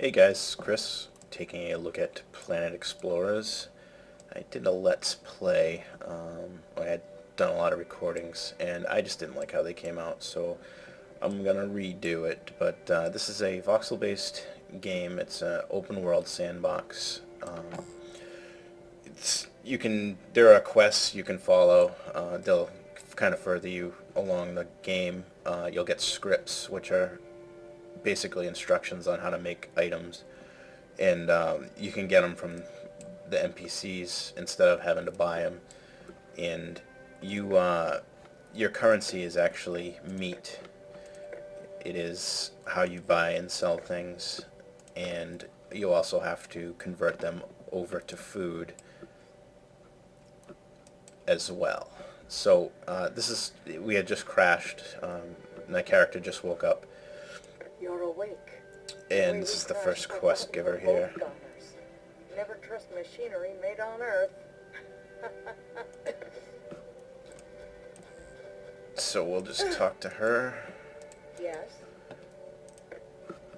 Hey guys, Chris, taking a look at Planet Explorers. I did a Let's Play. I had done a lot of recordings, and I just didn't like how they came out, so I'm gonna redo it. But this is a voxel-based game. It's an open-world sandbox. There are quests you can follow. They'll kind of further you along the game. You'll get scripts, which are basically instructions on how to make items, and you can get them from the NPCs instead of having to buy them. And your currency is actually meat. It is how you buy and sell things, and you also have to convert them over to food as well. So we had just crashed. My character just woke up, You're awake. and this is the first quest giver here. Never trust machinery made on Earth. So we'll just talk to her. Yes.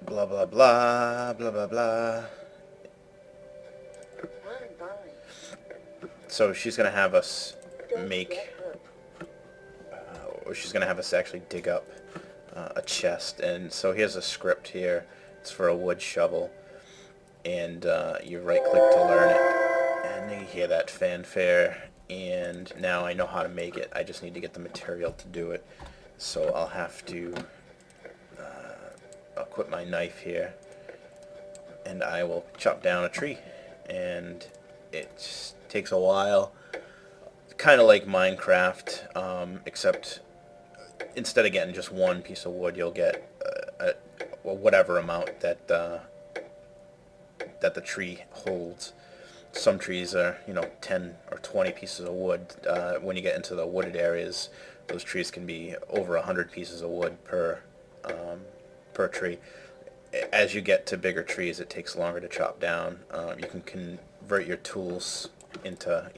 Blah blah blah blah blah blah. Fine. So she's gonna have us Don't make. get hurt. Or she's gonna have us actually dig up a chest. And so here's a script here. It's for a wood shovel, and you right click to learn it, and you hear that fanfare. And now I know how to make it. I just need to get the material to do it. So I'll have to. I'll quit my knife here, and I will chop down a tree. And it just takes a while. Kind of like Minecraft, except instead of getting just one piece of wood, you'll get whatever amount that the tree holds. Some trees are, 10 or 20 pieces of wood. When you get into the wooded areas, those trees can be over 100 pieces of wood per tree. As you get to bigger trees, it takes longer to chop down. You can convert your tools into,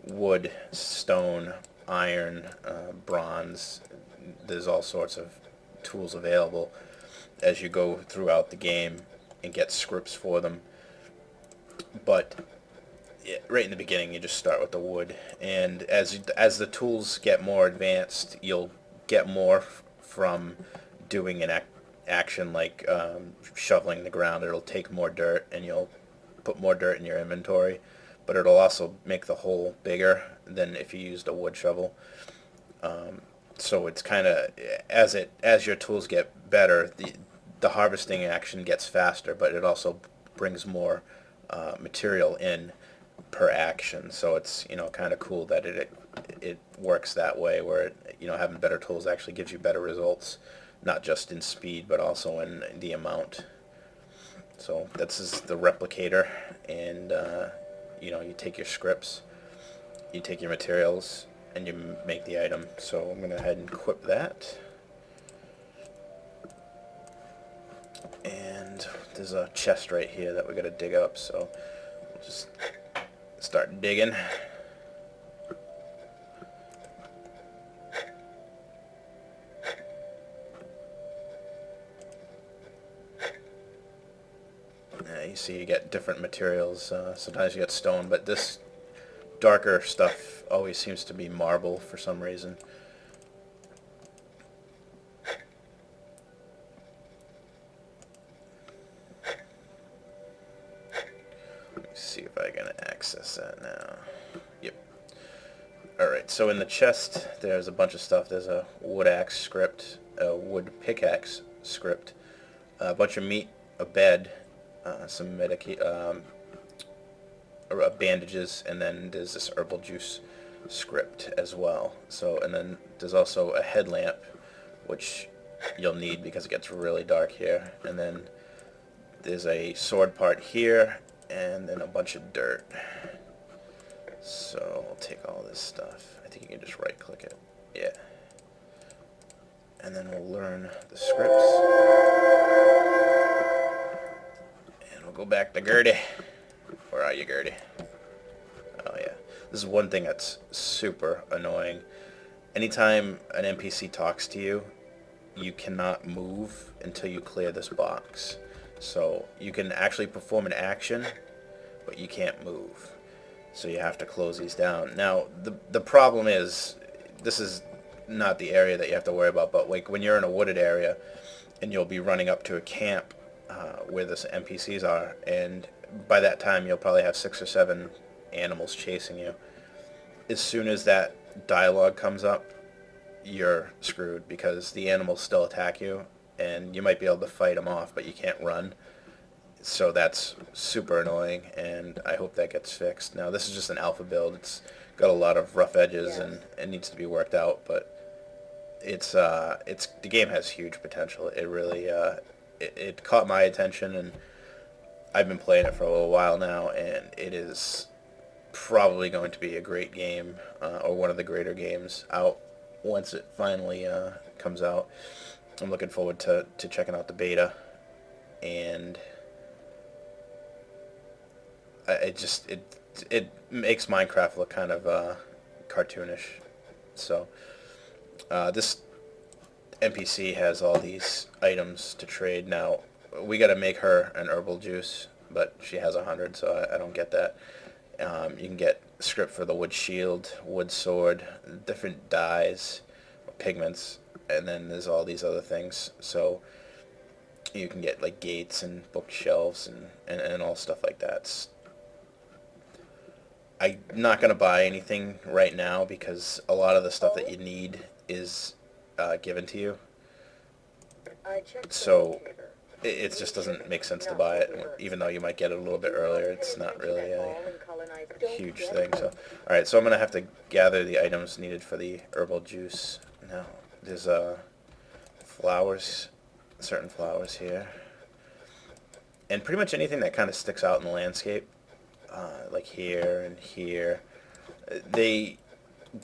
wood, stone, iron, bronze. There's all sorts of tools available as you go throughout the game and get scripts for them. But right in the beginning, you just start with the wood, and as the tools get more advanced, you'll get more from doing an action like shoveling the ground. It'll take more dirt, and you'll put more dirt in your inventory, but it'll also make the hole bigger than if you used a wood shovel. So it's kind of as your tools get better, the harvesting action gets faster, but it also brings more material in per action. So it's kind of cool that it works that way, where having better tools actually gives you better results, not just in speed but also in the amount. So this is the replicator, and you take your scripts, you take your materials, and you make the item. So I'm going to go ahead and equip that. And there's a chest right here that we got to dig up, so we'll just start digging. You see you get different materials. Sometimes you get stone, but this darker stuff always seems to be marble for some reason. See if I can access that now. Yep. Alright, so in the chest there's a bunch of stuff. There's a wood axe script, a wood pickaxe script, a bunch of meat, a bed, some bandages, and then there's this herbal juice script as well. So, and then there's also a headlamp, which you'll need because it gets really dark here. And then there's a sword part here, and then a bunch of dirt. So I'll take all this stuff. I think you can just right click it. Yeah. And then we'll learn the scripts. And we'll go back to Gertie. Where are you, Gertie? Oh yeah. This is one thing that's super annoying. Anytime an NPC talks to you, you cannot move until you clear this box. So you can actually perform an action, but you can't move. So you have to close these down. Now, the problem is, this is not the area that you have to worry about, but like when you're in a wooded area, and you'll be running up to a camp where the NPCs are, and by that time you'll probably have 6 or 7 animals chasing you. As soon as that dialogue comes up, you're screwed because the animals still attack you, and you might be able to fight them off, but you can't run. So that's super annoying, and I hope that gets fixed. Now, this is just an alpha build. It's got a lot of rough edges, Yes. and it needs to be worked out, but it's the game has huge potential. It really it caught my attention, and I've been playing it for a little while now, and it is probably going to be a great game, or one of the greater games out once it finally comes out. I'm looking forward to checking out the beta, and it makes Minecraft look kind of cartoonish. So this NPC has all these items to trade. Now we got to make her an herbal juice, but she has 100, so I don't get that. You can get script for the wood shield, wood sword, different dyes, pigments, and then there's all these other things. So you can get like gates and bookshelves and all stuff like that. I'm not going to buy anything right now because a lot of the stuff that you need is given to you. I checked the So locator. it just doesn't make sense to buy it, even though you might get it a little bit earlier. It's not really a huge thing. So, all right, so I'm going to have to gather the items needed for the herbal juice. Now, there's flowers, certain flowers here, and pretty much anything that kind of sticks out in the landscape. Like here and here,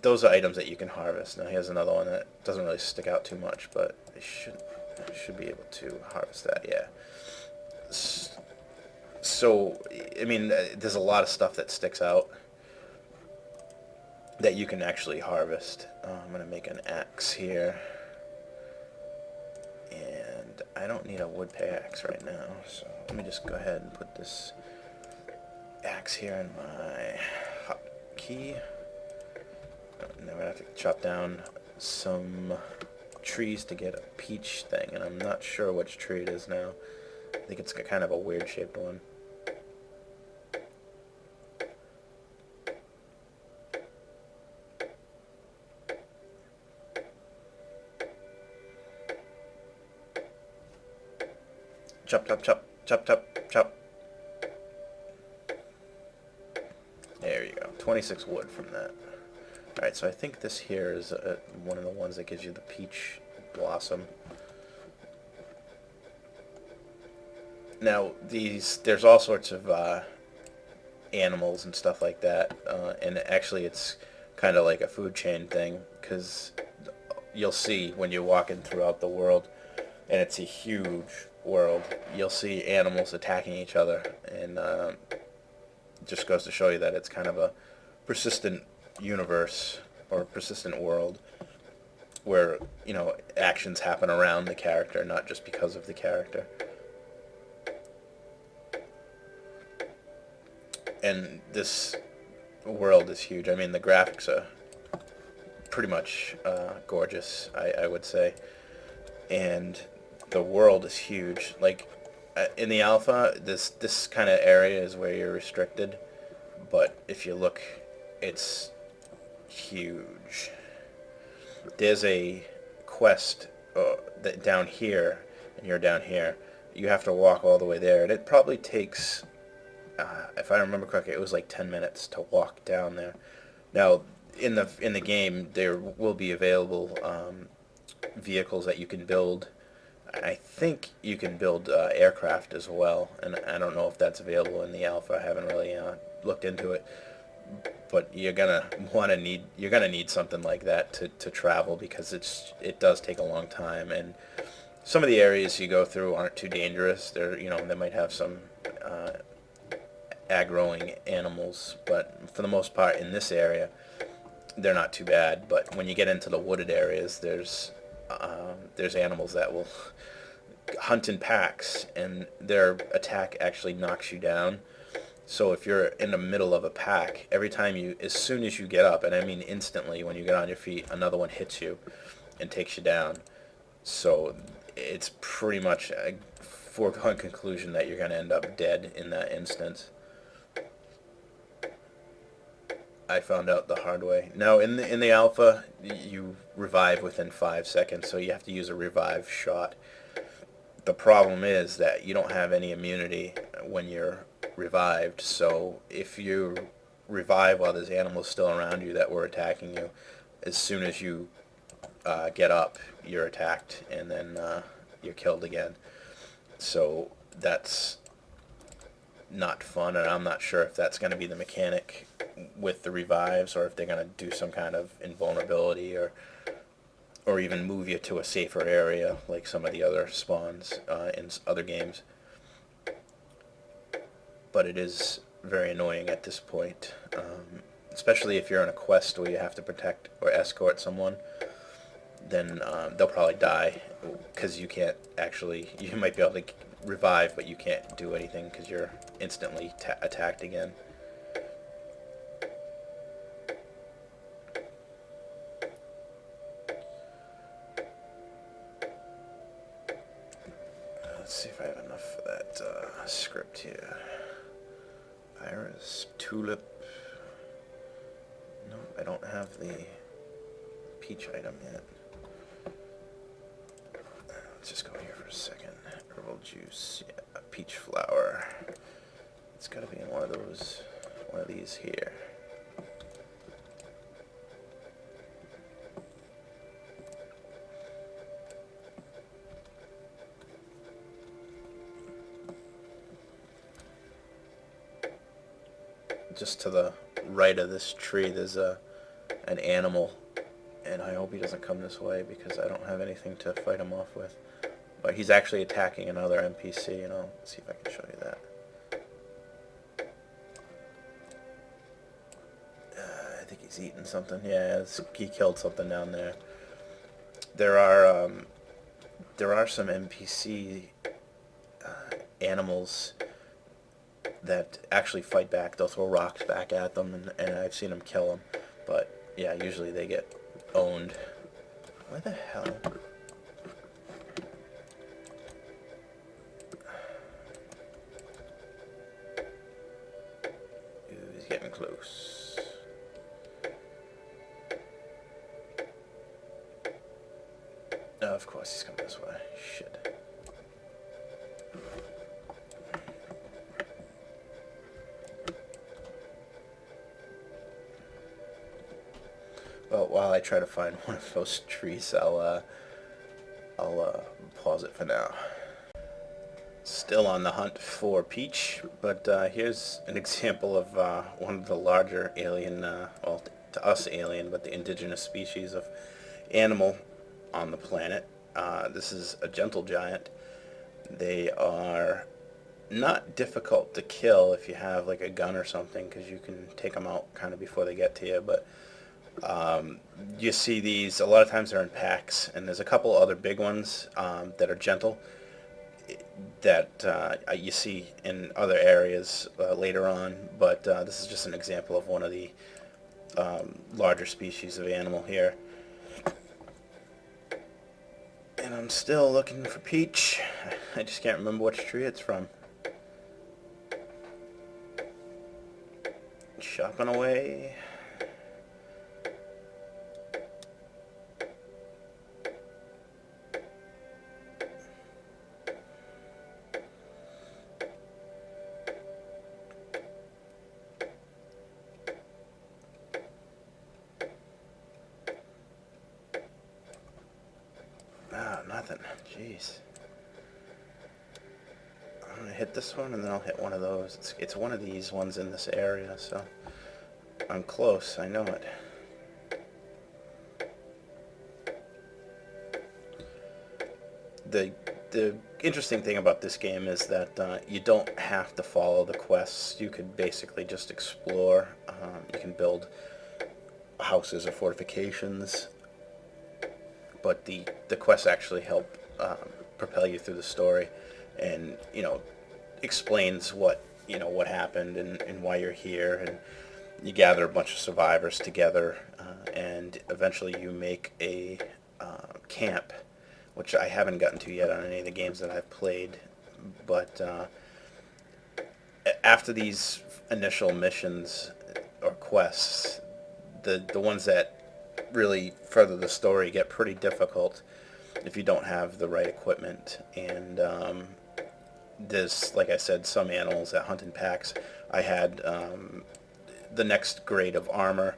those are items that you can harvest. Now here's another one that doesn't really stick out too much, but I should be able to harvest that. Yeah. So I mean, there's a lot of stuff that sticks out that you can actually harvest. I'm gonna make an axe here, and I don't need a wood pickaxe right now, so let me just go ahead and put this axe here in my hotkey. Now I have to chop down some trees to get a peach thing, and I'm not sure which tree it is now. I think it's kind of a weird shaped one. Chop, chop, chop, chop, chop, chop. There you go. 26 wood from that. Alright, so I think this here is one of the ones that gives you the peach blossom. Now, there's all sorts of animals and stuff like that, and actually it's kind of like a food chain thing, because you'll see when you're walking throughout the world, and it's a huge world, you'll see animals attacking each other, and just goes to show you that it's kind of a persistent universe or a persistent world where, you know, actions happen around the character, not just because of the character. And this world is huge. I mean, the graphics are pretty much gorgeous, I would say. And the world is huge. Like, in the alpha, this kind of area is where you're restricted. But if you look, it's huge. There's a quest that down here, and you're down here. You have to walk all the way there, and it probably takes, if I remember correctly, it was like 10 minutes to walk down there. Now, in the game, there will be available vehicles that you can build. I think you can build aircraft as well, and I don't know if that's available in the alpha. I haven't really looked into it, but you're gonna need something like that to travel, because it does take a long time, and some of the areas you go through aren't too dangerous. They might have some aggroing animals, but for the most part in this area, they're not too bad. But when you get into the wooded areas, there's animals that will hunt in packs, and their attack actually knocks you down. So if you're in the middle of a pack, every time as soon as you get up, and I mean instantly when you get on your feet, another one hits you and takes you down. So it's pretty much a foregone conclusion that you're going to end up dead in that instance. I found out the hard way. Now in the alpha, you revive within 5 seconds, so you have to use a revive shot. The problem is that you don't have any immunity when you're revived, so if you revive while there's animals still around you that were attacking you, as soon as you get up, you're attacked, and then you're killed again. So that's not fun, and I'm not sure if that's going to be the mechanic with the revives, or if they're going to do some kind of invulnerability, or even move you to a safer area like some of the other spawns in other games. But it is very annoying at this point, especially if you're on a quest where you have to protect or escort someone. Then they'll probably die because you can't actually. You might be able to revive, but you can't do anything because you're instantly attacked again. Let's see if I have enough for that script here. Iris, tulip. No, I don't have the peach item yet. Let's just go here for a second. Herbal juice, yeah, peach flower. It's got to be in one of these here. Just to the right of this tree, there's an animal, and I hope he doesn't come this way because I don't have anything to fight him off with. But he's actually attacking another NPC, and I'll see if I can show you that. I think he's eating something. Yeah, he killed something down there. There are some NPC animals that actually fight back. They'll throw rocks back at them, and I've seen them kill them. But yeah, usually they get owned. Where the hell? Ooh, he's getting close. Oh, of course he's coming this way. Shit. Well, while I try to find one of those trees, I'll pause it for now. Still on the hunt for peach, but here's an example of one of the larger alien, well, to us alien, but the indigenous species of animal on the planet. This is a gentle giant. They are not difficult to kill if you have like a gun or something, because you can take them out kind of before they get to you, but you see these, a lot of times they're in packs, and there's a couple other big ones that are gentle that you see in other areas later on, but this is just an example of one of the larger species of animal here. And I'm still looking for peach. I just can't remember which tree it's from. Chopping away. Nothing. Jeez. I'm gonna hit this one, and then I'll hit one of those. It's one of these ones in this area, so I'm close. I know it. The interesting thing about this game is that you don't have to follow the quests. You could basically just explore. You can build houses or fortifications. But the quests actually help propel you through the story, and explains what happened and why you're here, and you gather a bunch of survivors together, and eventually you make a camp, which I haven't gotten to yet on any of the games that I've played, but after these initial missions or quests, the ones that really further the story get pretty difficult if you don't have the right equipment. And there's, like I said, some animals that hunt in packs. I had the next grade of armor.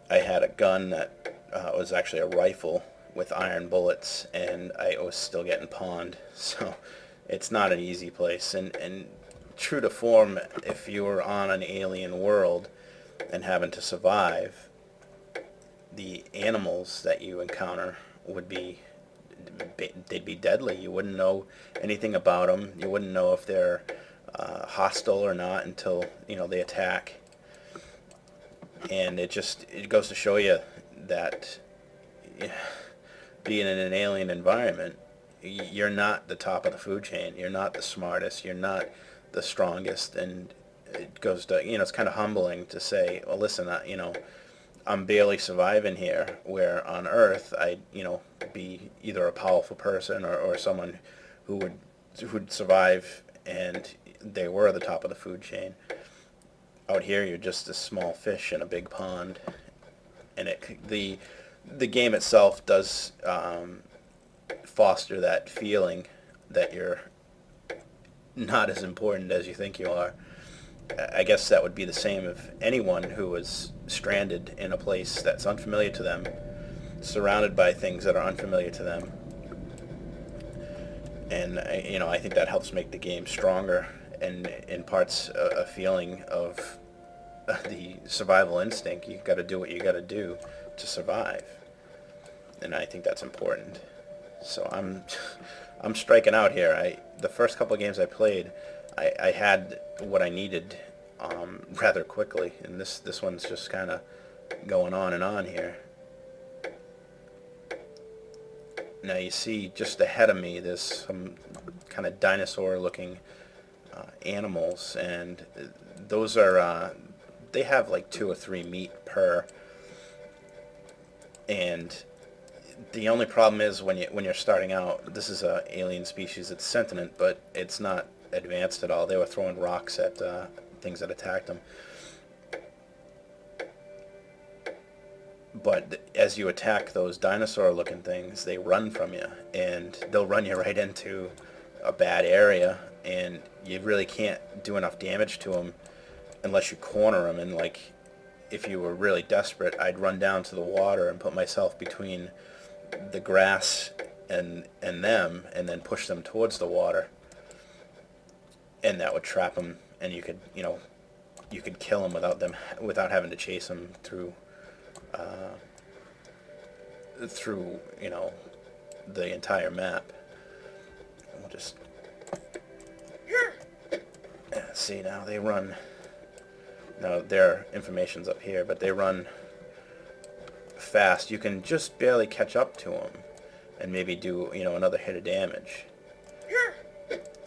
I had a gun that was actually a rifle with iron bullets, and I was still getting pawned. So it's not an easy place. And true to form, if you were on an alien world and having to survive, the animals that you encounter they'd be deadly. You wouldn't know anything about them. You wouldn't know if they're hostile or not until they attack. And it goes to show you that being in an alien environment, you're not the top of the food chain. You're not the smartest. You're not the strongest. And it goes to, it's kind of humbling to say, well, listen, I'm barely surviving here, where on Earth I'd be either a powerful person or someone who would survive, and they were the top of the food chain. Out here, you're just a small fish in a big pond, and the game itself does foster that feeling that you're not as important as you think you are. I guess that would be the same if anyone who was stranded in a place that's unfamiliar to them, surrounded by things that are unfamiliar to them. And I think that helps make the game stronger, and imparts a feeling of the survival instinct. You got to do what you got to do to survive, and I think that's important. So I'm striking out here. The first couple of games I played, I had what I needed rather quickly, and this one's just kind of going on and on here. Now you see just ahead of me there's some kind of dinosaur-looking animals, and those are they have like 2 or 3 meat per. And the only problem is when you're starting out, this is a alien species. It's sentient, but it's not advanced at all. They were throwing rocks at things that attacked them. But as you attack those dinosaur-looking things, they run from you, and they'll run you right into a bad area, and you really can't do enough damage to them unless you corner them. And like, if you were really desperate, I'd run down to the water and put myself between the grass and them, and then push them towards the water, and that would trap them, and you could kill them without having to chase them through the entire map. We'll just see, now they run. Now their information's up here, but they run fast. You can just barely catch up to them and maybe do another hit of damage.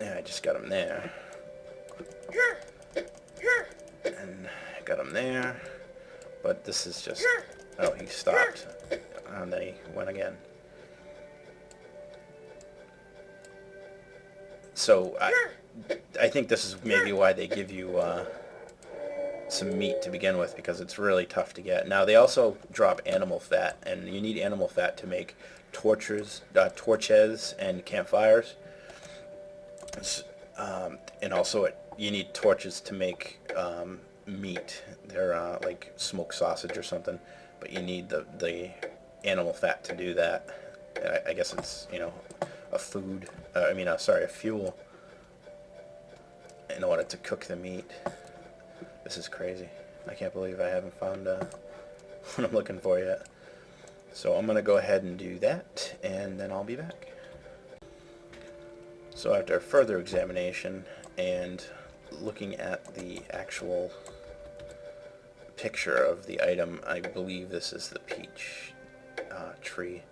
Yeah, I just got him there, and I got him there, but this is just, oh, he stopped, and then he went again. So I think this is maybe why they give you some meat to begin with, because it's really tough to get. Now they also drop animal fat, and you need animal fat to make torches and campfires. And also you need torches to make meat. They're like smoked sausage or something, but you need the animal fat to do that. I guess it's a food. A fuel in order to cook the meat. This is crazy. I can't believe I haven't found what I'm looking for yet. So I'm gonna go ahead and do that, and then I'll be back. So after further examination and looking at the actual picture of the item, I believe this is the peach tree.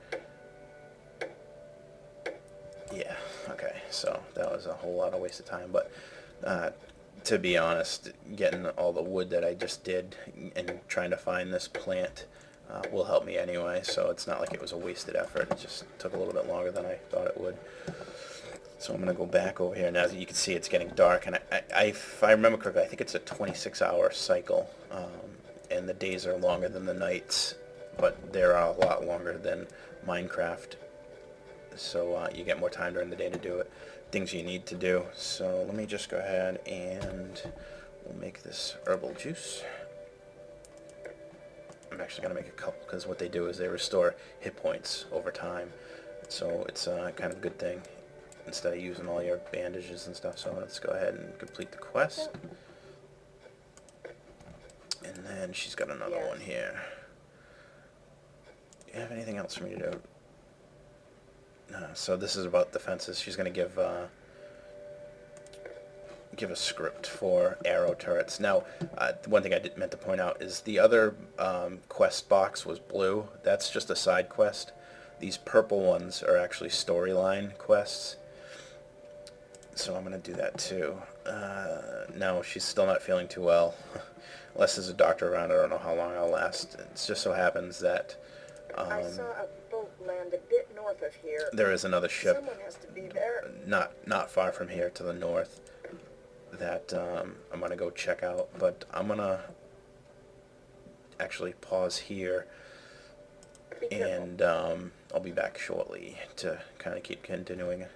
Yeah, okay, so that was a whole lot of waste of time, but uh, to be honest, getting all the wood that I just did and trying to find this plant will help me anyway, so it's not like it was a wasted effort. It just took a little bit longer than I thought it would. So I'm going to go back over here. Now that you can see it's getting dark, and if I remember correctly, I think it's a 26-hour cycle, and the days are longer than the nights, but they're a lot longer than Minecraft. So you get more time during the day to do it, things you need to do. So let me just go ahead and we'll make this herbal juice. I'm actually going to make a couple because what they do is they restore hit points over time. So it's kind of a good thing instead of using all your bandages and stuff. So let's go ahead and complete the quest. And then she's got another one here. Do you have anything else for me to do? So this is about defenses. She's going to give a script for arrow turrets. Now, one thing I meant to point out is the other quest box was blue. That's just a side quest. These purple ones are actually storyline quests. So I'm going to do that too. No, she's still not feeling too well. Unless there's a doctor around, I don't know how long I'll last. It just so happens that I saw a boat land a bit north of here. there is another ship Someone has to be there. not far from here to the north that I'm going to go check out. But I'm going to actually pause here, Be careful. and I'll be back shortly to kind of keep continuing